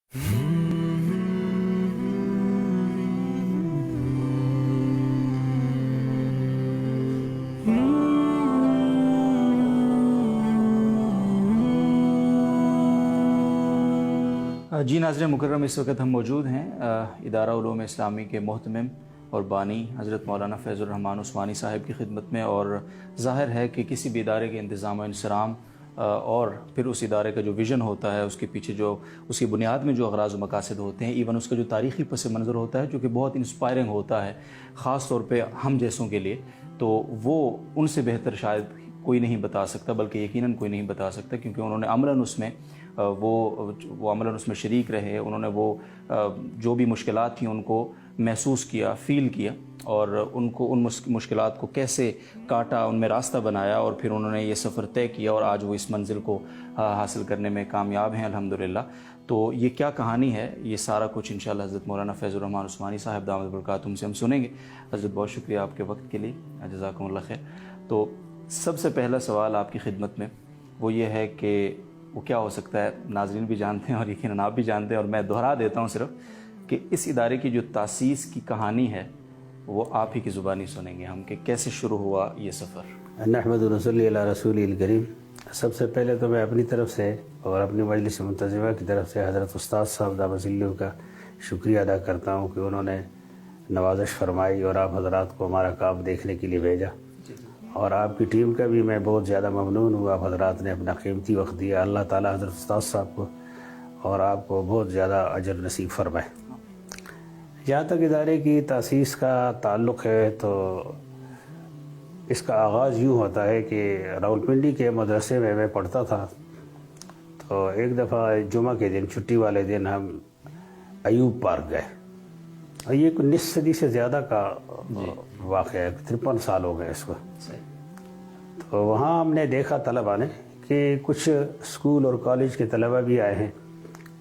جی ناظرین مکرم، اس وقت ہم موجود ہیں ادارہ علوم اسلامی کے محتمم اور بانی حضرت مولانا فیض الرحمن عثمانی صاحب کی خدمت میں، اور ظاہر ہے کہ کسی بھی ادارے کے انتظام و انصرام اور پھر اس ادارے کا جو ویژن ہوتا ہے، اس کے پیچھے جو اس کی بنیاد میں جو اغراض و مقاصد ہوتے ہیں، ایون اس کا جو تاریخی پس منظر ہوتا ہے جو کہ بہت انسپائرنگ ہوتا ہے خاص طور پہ ہم جیسوں کے لیے، تو وہ ان سے بہتر شاید کوئی نہیں بتا سکتا، بلکہ یقیناً کوئی نہیں بتا سکتا، کیونکہ انہوں نے عملاً اس میں وہ عملاً اس میں شریک رہے، انہوں نے وہ جو بھی مشکلات تھیں ان کو محسوس کیا، فیل کیا، اور ان کو ان مشکلات کو کیسے کاٹا، ان میں راستہ بنایا، اور پھر انہوں نے یہ سفر طے کیا، اور آج وہ اس منزل کو حاصل کرنے میں کامیاب ہیں الحمدللہ۔ تو یہ کیا کہانی ہے، یہ سارا کچھ انشاءاللہ حضرت مولانا فیض الرحمن عثمانی صاحب دامت برکاتہم سے ہم سنیں گے۔ حضرت بہت شکریہ آپ کے وقت کے لیے، جزاکم اللہ خیر۔ تو سب سے پہلا سوال آپ کی خدمت میں وہ یہ ہے کہ وہ کیا ہو سکتا ہے، ناظرین بھی جانتے ہیں اور یقیناً آپ بھی جانتے ہیں، اور میں دہرا دیتا ہوں صرف کہ اس ادارے کی جو تاسیس کی کہانی ہے وہ آپ ہی کی زبانی سنیں گے ہم، کہ کیسے شروع ہوا یہ سفر۔ نحمد رسول اللہ رسول الکریم۔ سب سے پہلے تو میں اپنی طرف سے اور اپنی مجلس منتظمہ کی طرف سے حضرت استاد صاحب دامت ظلہ کا شکریہ ادا کرتا ہوں کہ انہوں نے نوازش فرمائی اور آپ حضرات کو ہمارا کام دیکھنے کے لیے بھیجا، اور آپ کی ٹیم کا بھی میں بہت زیادہ ممنون ہوں، آپ حضرات نے اپنا قیمتی وقت دیا۔ اللہ تعالیٰ حضرت استاد صاحب کو اور آپ کو بہت زیادہ اجر نصیب فرمائے۔ جہاں تک ادارے کی تاسیس کا تعلق ہے تو اس کا آغاز یوں ہوتا ہے کہ راولپنڈی کے مدرسے میں پڑھتا تھا، تو ایک دفعہ جمعہ کے دن چھٹی والے دن ہم ایوب پارک گئے، اور یہ کوئی نصف صدی سے زیادہ کا واقعہ ہے، 53 سال ہو گئے اس کو۔ تو وہاں ہم نے دیکھا طلباء نے کہ کچھ اسکول اور کالج کے طلباء بھی آئے ہیں،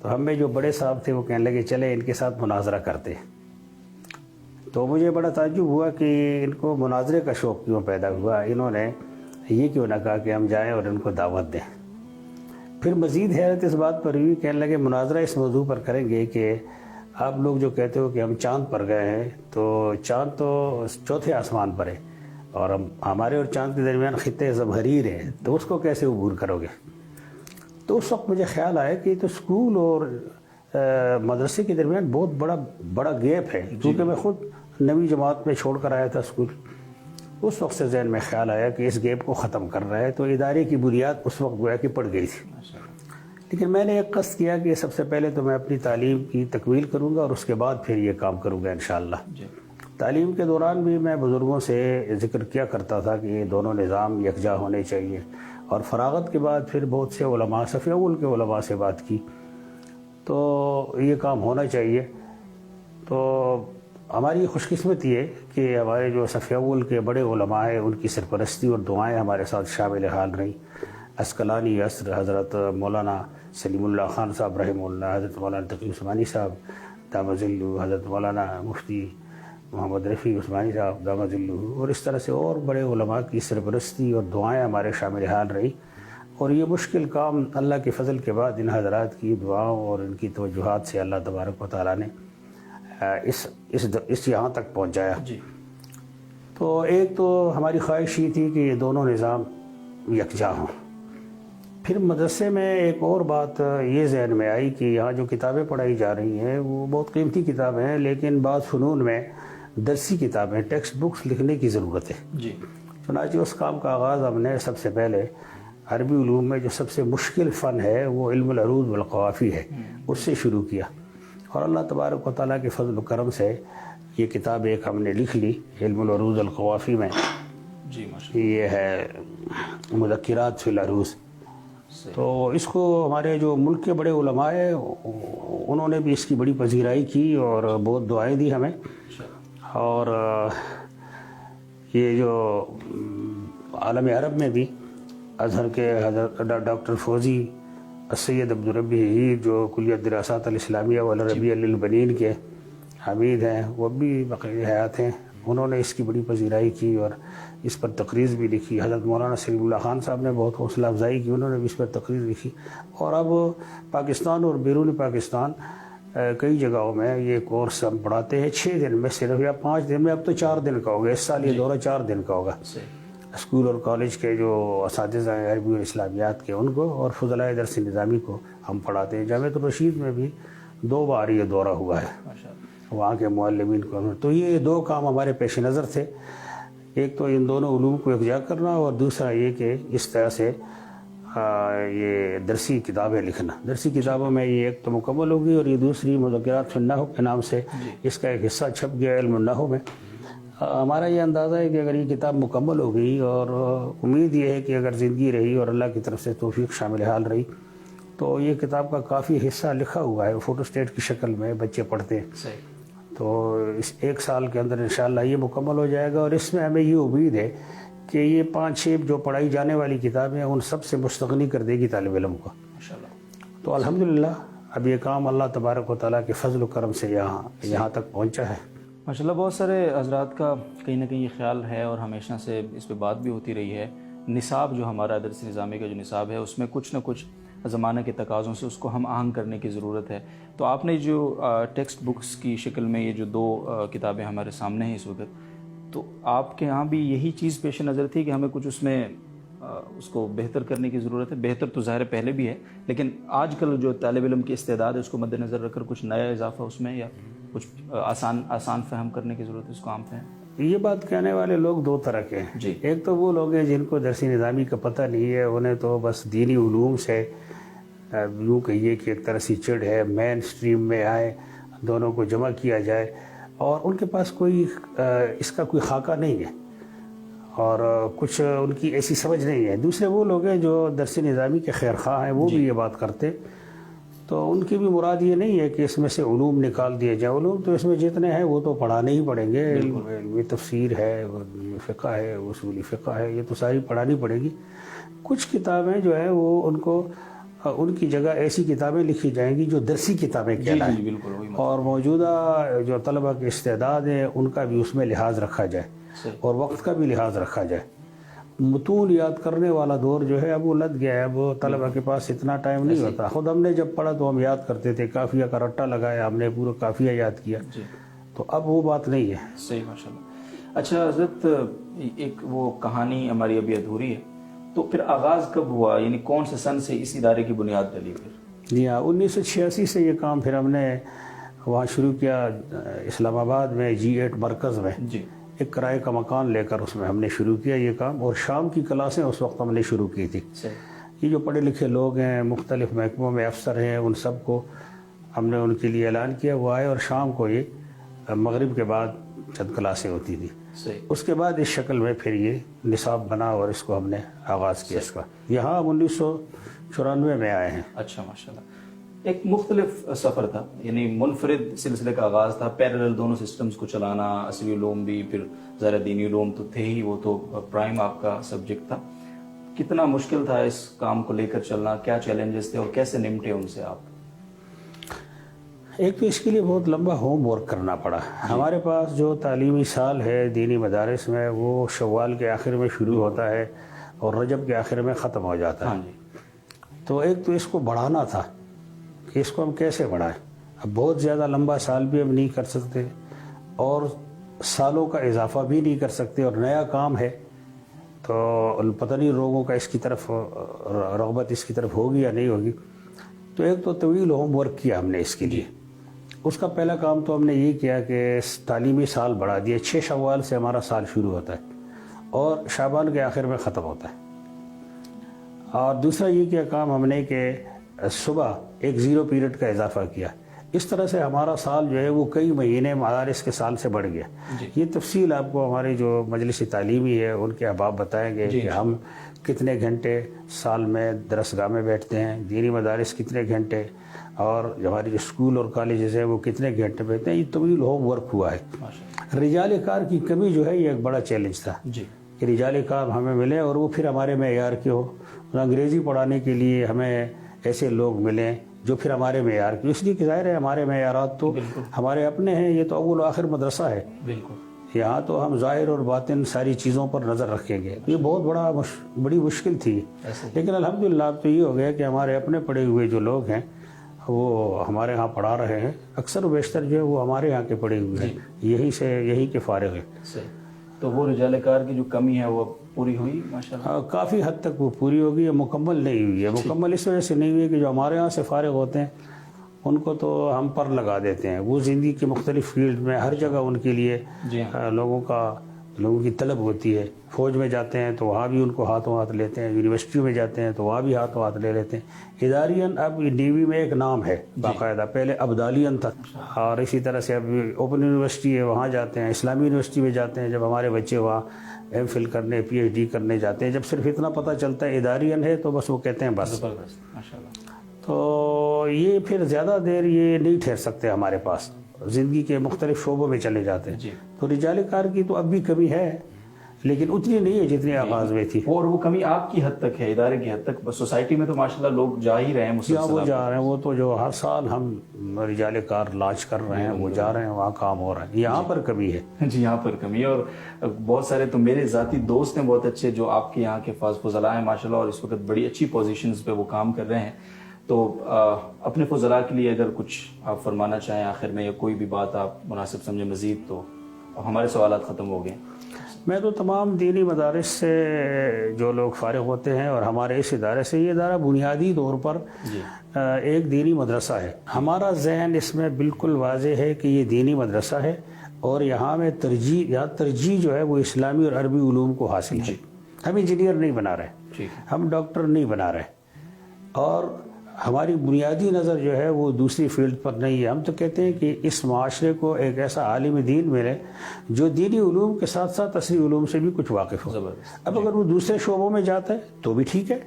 تو ہم میں جو بڑے صاحب تھے وہ کہنے لگے چلے ان کے ساتھ مناظرہ کرتے ہیں۔ تو مجھے بڑا تعجب ہوا کہ ان کو مناظرے کا شوق کیوں پیدا ہوا، انہوں نے یہ کیوں نہ کہا کہ ہم جائیں اور ان کو دعوت دیں۔ پھر مزید حیرت اس بات پر ہوئی، کہنے لگے مناظرہ اس موضوع پر کریں گے کہ آپ لوگ جو کہتے ہو کہ ہم چاند پر گئے ہیں، تو چاند تو چوتھے آسمان پر ہے، اور ہمارے اور چاند کے درمیان خطے زمہریر ہیں، تو اس کو کیسے عبور کرو گے؟ تو اس وقت مجھے خیال آیا کہ تو اسکول اور مدرسے کے درمیان بہت بڑا گیپ ہے، کیونکہ میں خود 9ویں جماعت میں چھوڑ کر آیا تھا اسکول۔ اس وقت سے ذہن میں خیال آیا کہ اس گیپ کو ختم کر رہا ہے، تو ادارے کی بنیاد اس وقت گویا کہ پڑ گئی تھی۔ لیکن میں نے ایک قصد کیا کہ سب سے پہلے تو میں اپنی تعلیم کی تکمیل کروں گا، اور اس کے بعد پھر یہ کام کروں گا انشاءاللہ۔ تعلیم کے دوران بھی میں بزرگوں سے ذکر کیا کرتا تھا کہ یہ دونوں نظام یکجا ہونے چاہیے، اور فراغت کے بعد پھر بہت سے علماء، صف اول کے علماء سے بات کی، تو یہ کام ہونا چاہیے۔ تو ہماری خوش قسمتی ہے کہ ہمارے جو صف اول کے بڑے علماء ہیں ان کی سرپرستی اور دعائیں ہمارے ساتھ شامل حال رہیں۔ اسقلانی عصر حضرت مولانا سلیم اللہ خان صاحب رحمہ اللہ، حضرت مولانا تقی عثمانی صاحب دامت ظلہ، حضرت مولانا مفتی محمد رفیع عثمانی صاحب دامت ظلہ، اور اس طرح سے اور بڑے علماء کی سرپرستی اور دعائیں ہمارے شامل حال رہی، اور یہ مشکل کام اللہ کے فضل کے بعد ان حضرات کی دعاؤں اور ان کی توجہات سے اللہ تبارک و تعالیٰ نے اس یہاں تک پہنچایا۔ تو ایک تو ہماری خواہش یہ تھی کہ یہ دونوں نظام یکجا ہوں۔ پھر مدرسے میں ایک اور بات یہ ذہن میں آئی کہ یہاں جو کتابیں پڑھائی جا رہی ہیں وہ بہت قیمتی کتابیں ہیں، لیکن بعض فنون میں درسی کتابیں، ٹیکسٹ بکس لکھنے کی ضرورت ہے۔ چنانچہ اس کام کا آغاز ہم نے سب سے پہلے عربی علوم میں جو سب سے مشکل فن ہے وہ علم العروض والقوافی ہے، اس سے شروع کیا، اور اللہ تبارک و تعالیٰ کے فضل و کرم سے یہ کتاب ایک ہم نے لکھ لی علم العروض والقوافی میں۔ یہ ہے مذکرات فی العروض۔ تو اس کو ہمارے جو ملک کے بڑے علماء ہیں انہوں نے بھی اس کی بڑی پذیرائی کی اور بہت دعائیں دی ہمیں، اور یہ جو عالم عرب میں بھی ازہر کے حضرت ڈاکٹر فوزی السید عبدالربی جو کلیت دراسات الاسلامیہ والعربیہ للبنین کے حمید ہیں، وہ بھی بقیہ حیات ہیں، انہوں نے اس کی بڑی پذیرائی کی اور اس پر تقریر بھی لکھی. حضرت مولانا سلیم اللہ خان صاحب نے بہت حوصلہ افزائی کی, انہوں نے بھی اس پر تقریر لکھی. اور اب پاکستان اور بیرون پاکستان کئی جگہوں میں یہ کورس ہم پڑھاتے ہیں 6 دن میں صرف یا 5 دن میں. اب تو 4 دن کا ہوگا, اس سال یہ دورہ 4 دن کا ہوگا. اسکول اور کالج کے جو اساتذہ ہیں عربی اور اسلامیات کے, ان کو اور فضلائے درس نظامی کو ہم پڑھاتے ہیں. جامعۃ الرشید میں بھی 2 بار یہ دورہ ہوا ہے وہاں کے معلمین کو. تو یہ 2 کام ہمارے پیش نظر تھے, ایک تو ان دونوں علوم کو یکجا کرنا, اور دوسرا یہ کہ اس طرح سے یہ درسی کتابیں لکھنا. درسی کتابوں میں یہ ایک تو مکمل ہوگی, اور یہ دوسری مذکرات فی النحو کے نام سے اس کا ایک حصہ چھپ گیا علم النحو میں. ہمارا یہ اندازہ ہے کہ اگر یہ کتاب مکمل ہو گئی, اور امید یہ ہے کہ اگر زندگی رہی اور اللہ کی طرف سے توفیق شامل حال رہی, تو یہ کتاب کا کافی حصہ لکھا ہوا ہے فوٹو اسٹیٹ کی شکل میں, بچے پڑھتے ہیں. تو اس 1 سال کے اندر انشاءاللہ یہ مکمل ہو جائے گا. اور اس میں ہمیں یہ امید ہے کہ یہ 5-6 جو پڑھائی جانے والی کتابیں ان سب سے مستغنی کر دے گی طالب علم کو. تو الحمدللہ اب یہ کام اللہ تبارک و تعالیٰ کے فضل و کرم سے یہاں تک پہنچا ہے. ماشاءاللہ بہت سارے حضرات کا کہیں نہ کہیں یہ خیال ہے, اور ہمیشہ سے اس پہ بات بھی ہوتی رہی ہے, نصاب جو ہمارا درس نظامی کا جو نصاب ہے اس میں کچھ نہ کچھ زمانہ کے تقاضوں سے اس کو ہم آہنگ کرنے کی ضرورت ہے. تو آپ نے جو ٹیکسٹ بکس کی شکل میں یہ جو 2 کتابیں ہمارے سامنے ہیں اس وقت, تو آپ کے ہاں بھی یہی چیز پیش نظر تھی کہ ہمیں کچھ اس میں اس کو بہتر کرنے کی ضرورت ہے؟ بہتر تو ظاہر پہلے بھی ہے, لیکن آج کل جو طالب علم کی استعداد ہے اس کو مد نظر رکھ کر کچھ نیا اضافہ اس میں, یا کچھ آسان فہم کرنے کی ضرورت ہے, اس کو عام فہم. یہ بات کہنے والے لوگ 2 طرح کے ہیں. جی. ایک تو وہ لوگ ہیں جن کو درسی نظامی کا پتہ نہیں ہے, انہیں تو بس دینی علوم سے یوں کہیے کہ ایک طرح سی چڑ ہے, مین سٹریم میں آئے, دونوں کو جمع کیا جائے, اور ان کے پاس کوئی اس کا کوئی خاکہ نہیں ہے, اور کچھ ان کی ایسی سمجھ نہیں ہے. دوسرے وہ لوگ ہیں جو درسی نظامی کے خیر خواہ ہیں, وہ بھی یہ بات کرتے, تو ان کی بھی مراد یہ نہیں ہے کہ اس میں سے علوم نکال دیے جائیں. علوم تو اس میں جتنے ہیں وہ تو پڑھانے ہی پڑیں گے. علم تفسیر ہے, فقہ ہے, اصولی فقہ ہے, یہ تو ساری پڑھانی پڑے گی. کچھ کتابیں جو ہے وہ ان کو ان کی جگہ ایسی کتابیں لکھی جائیں گی جو درسی کتابیں کہلائیں, اور موجودہ جو طلبہ کے استعداد ہیں ان کا بھی اس میں لحاظ رکھا جائے, اور وقت کا بھی لحاظ رکھا جائے. متون یاد کرنے والا دور جو ہے اب وہ لد گیا ہے, اب طلبہ کے پاس اتنا ٹائم نہیں ہوتا. خود ہم نے جب پڑھا تو ہم یاد کرتے تھے, قافیہ کا رٹا لگایا, ہم نے پورا قافیہ یاد کیا. تو اب وہ بات نہیں ہے. صحیح, ماشاءاللہ. اچھا حضرت, ایک وہ کہانی ہماری ابھی ادھوری ہے, تو پھر آغاز کب ہوا, یعنی کون سے سن سے اس ادارے کی بنیاد ڈلی پھر؟ جی ہاں, 1986 سے یہ کام پھر ہم نے وہاں شروع کیا, اسلام آباد میں G8 مرکز میں. جی. ایک کرائے کا مکان لے کر اس میں ہم نے شروع کیا یہ کام, اور شام کی کلاسیں اس وقت ہم نے شروع کی تھی. یہ جو پڑھے لکھے لوگ ہیں, مختلف محکموں میں افسر ہیں, ان سب کو ہم نے ان کے لیے اعلان کیا, وہ آئے, اور شام کو یہ مغرب کے بعد چند کلاسیں ہوتی تھی. اس کے بعد اس شکل میں پھر یہ نصاب بنا, اور اس کو ہم نے آغاز کیا اس کا. یہاں 1994 میں آئے ہیں. اچھا, ماشاءاللہ. ایک مختلف سفر تھا, یعنی منفرد سلسلے کا آغاز تھا, پیرلل دونوں سسٹمز کو چلانا, اصلی علوم بھی, پھر ذرا دینی علوم تو تھے ہی, وہ تو پرائم آپ کا سبجیکٹ تھا. کتنا مشکل تھا اس کام کو لے کر چلنا, کیا چیلنجز تھے اور کیسے نمٹے ان سے آپ؟ ایک تو اس کے لیے بہت لمبا ہوم ورک کرنا پڑا. ہمارے پاس جو تعلیمی سال ہے دینی مدارس میں, وہ شوال کے آخر میں شروع ہوتا ہے اور رجب کے آخر میں ختم ہو جاتا ہے. تو ایک تو اس کو بڑھانا تھا کہ اس کو ہم کیسے بڑھائیں. اب بہت زیادہ لمبا سال بھی ہم نہیں کر سکتے, اور سالوں کا اضافہ بھی نہیں کر سکتے, اور نیا کام ہے تو پتہ نہیں لوگوں کا اس کی طرف رغبت اس کی طرف ہوگی یا نہیں ہوگی. تو ایک تو طویل ہوم ورک کیا ہم نے اس کے لیے. اس کا پہلا کام تو ہم نے یہ کیا کہ تعلیمی سال بڑھا دیا. 6 شوال سے ہمارا سال شروع ہوتا ہے اور شعبان کے آخر میں ختم ہوتا ہے. اور دوسرا یہ کیا کام ہم نے کہ صبح ایک 0 پیریڈ کا اضافہ کیا. اس طرح سے ہمارا سال جو ہے وہ کئی مہینے مدارس کے سال سے بڑھ گیا. یہ تفصیل آپ کو ہمارے جو مجلس تعلیمی ہے ان کے احباب بتائیں گے کہ ہم کتنے گھنٹے سال میں درسگاہ میں بیٹھتے ہیں, دینی مدارس کتنے گھنٹے, اور ہماری جو اسکول اور کالجز ہیں وہ کتنے گھنٹے بیٹھتے ہیں. یہ طویل ہوم ورک ہوا ہے. رجال کار کی کمی جو ہے یہ ایک بڑا چیلنج تھا کہ رجال کار ہمیں ملے اور وہ پھر ہمارے معیار کے ہو. انگریزی پڑھانے کے لیے ہمیں ایسے لوگ ملیں جو پھر ہمارے معیار کی, اس لیے کہ ظاہر ہے ہمارے معیارات تو ہمارے اپنے ہیں, یہ تو اول و آخر مدرسہ ہے. یہاں تو ہم ظاہر اور باطن ساری چیزوں پر نظر رکھیں گے. یہ بہت بڑی مشکل تھی, لیکن الحمدللہ اب تو یہ ہو گیا کہ ہمارے اپنے پڑھے ہوئے جو لوگ ہیں وہ ہمارے ہاں پڑھا رہے ہیں. اکثر و بیشتر جو ہے وہ ہمارے یہاں کے پڑھے ہوئے ہیں, یہی کے فارغ ہیں. تو وہ رجال کار کی جو کمی ہے وہ پوری ہوئی ماشاءاللہ؟ کافی حد تک وہ پوری ہوگی, مکمل نہیں ہوئی ہے. مکمل اس وجہ سے نہیں ہوئی کہ جو ہمارے یہاں سے فارغ ہوتے ہیں ان کو تو ہم پر لگا دیتے ہیں. وہ زندگی کے مختلف فیلڈ میں ہر جگہ ان کے لیے لوگوں کی طلب ہوتی ہے. فوج میں جاتے ہیں تو وہاں بھی ان کو ہاتھوں ہاتھ لیتے ہیں, یونیورسٹیوں میں جاتے ہیں تو وہاں بھی ہاتھوں ہاتھ لے لیتے ہیں. اداریاً اب نیوی میں ایک نام ہے باقاعدہ, پہلے ابدالیاً تھا, اور اسی طرح سے اب اوپن یونیورسٹی ہے وہاں جاتے ہیں, اسلامی یونیورسٹی میں جاتے ہیں. جب ہمارے بچے وہاں ایم فل کرنے پی ایچ ڈی کرنے جاتے ہیں, جب صرف اتنا پتہ چلتا ہے اداریاً ہے تو بس وہ کہتے ہیں بس. تو یہ پھر زیادہ دیر یہ نہیں ٹھہر سکتے ہمارے پاس, زندگی کے مختلف شعبوں میں چلے جاتے ہیں. تو رجال کار کی تو اب بھی کمی ہے, لیکن اتنی نہیں ہے جتنی آغاز میں تھی. اور وہ کمی آپ کی حد تک ہے, ادارے کی حد تک. سوسائٹی میں تو ماشاءاللہ لوگ جا ہی رہے ہیں مسلسل. وہ جا رہے ہیں, وہ تو جو ہر سال ہم رجال کار لانچ کر رہے ہیں وہ جا رہے ہیں, وہاں کام ہو رہا ہے. یہاں پر کمی ہے. جی یہاں پر کمی ہے. اور بہت سارے تو میرے ذاتی دوست ہیں بہت اچھے جو آپ کے یہاں کے فضلاء ہیں ماشاءاللہ, اور اس وقت بڑی اچھی پوزیشنز پہ وہ کام کر رہے ہیں. تو اپنے فضلاء کے لیے اگر کچھ آپ فرمانا چاہیں آخر میں, یا کوئی بھی بات آپ مناسب سمجھیں مزید, تو ہمارے سوالات ختم ہو گئے. میں تو تمام دینی مدارس سے جو لوگ فارغ ہوتے ہیں اور ہمارے اس ادارے سے, یہ ادارہ بنیادی طور پر ایک دینی مدرسہ ہے. ہمارا ذہن اس میں بالکل واضح ہے کہ یہ دینی مدرسہ ہے, اور یہاں میں ترجیح جو ہے وہ اسلامی اور عربی علوم کو حاصل ہے. ہم انجینئر نہیں بنا رہے, ہم ڈاکٹر نہیں بنا رہے, اور ہماری بنیادی نظر جو ہے وہ دوسری فیلڈ پر نہیں ہے. ہم تو کہتے ہیں کہ اس معاشرے کو ایک ایسا عالم دین ملے جو دینی علوم کے ساتھ ساتھ عصری علوم سے بھی کچھ واقف ہو. اب اگر وہ دوسرے شعبوں میں جاتا ہے تو بھی ٹھیک ہے,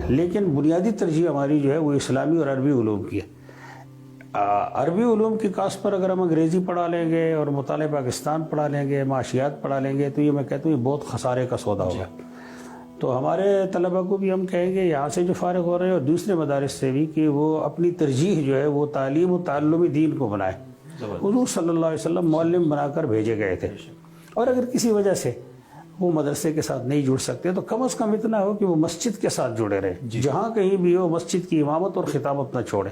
لیکن بنیادی ترجیح ہماری جو ہے وہ اسلامی اور عربی علوم کی ہے. عربی علوم کی کاس پر اگر ہم انگریزی پڑھا لیں گے اور مطالعہ پاکستان پڑھا لیں گے, معاشیات پڑھا لیں گے, تو یہ میں کہتا ہوں یہ بہت خسارے کا سودا ہوگا. تو ہمارے طلبہ کو بھی ہم کہیں گے یہاں سے جو فارغ ہو رہے ہیں اور دوسرے مدارس سے بھی, کہ وہ اپنی ترجیح جو ہے وہ تعلیم و تعلم دین کو بنائے. حضور صلی اللہ علیہ وسلم معلم بنا کر بھیجے گئے تھے, اور اگر کسی وجہ سے وہ مدرسے کے ساتھ نہیں جڑ سکتے تو کم از کم اتنا ہو کہ وہ مسجد کے ساتھ جڑے رہے. جہاں کہیں بھی ہو مسجد کی امامت اور خطابت نہ چھوڑے.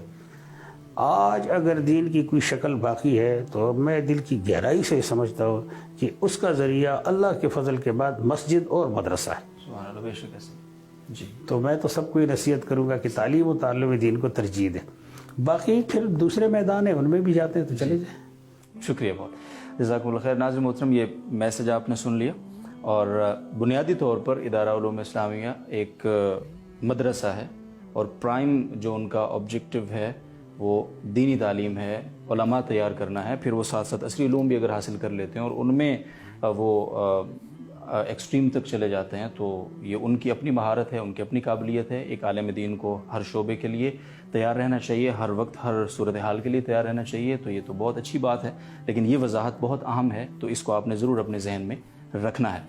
آج اگر دین کی کوئی شکل باقی ہے تو میں دل کی گہرائی سے سمجھتا ہوں کہ اس کا ذریعہ اللہ کے فضل کے بعد مسجد اور مدرسہ ہے. تو میں تو سب کو یہ نصیحت کروں گا کہ تعلیم و تعلم دین کو ترجیح دیں. باقی پھر دوسرے میدان ہیں ان میں بھی جاتے ہیں تو چلے جائیں. شکریہ بہت, جزاکم اللہ خیر. ناظرین محترم, یہ میسج آپ نے سن لیا, اور بنیادی طور پر ادارہ علوم اسلامیہ ایک مدرسہ ہے, اور پرائم جو ان کا آبجیکٹو ہے وہ دینی تعلیم ہے, علماء تیار کرنا ہے. پھر وہ ساتھ ساتھ عصری علوم بھی اگر حاصل کر لیتے ہیں اور ان میں وہ ایکسٹریم تک چلے جاتے ہیں, تو یہ ان کی اپنی مہارت ہے, ان کی اپنی قابلیت ہے. ایک عالم دین کو ہر شعبے کے لیے تیار رہنا چاہیے, ہر وقت ہر صورتحال کے لیے تیار رہنا چاہیے. تو یہ تو بہت اچھی بات ہے, لیکن یہ وضاحت بہت اہم ہے, تو اس کو آپ نے ضرور اپنے ذہن میں رکھنا ہے.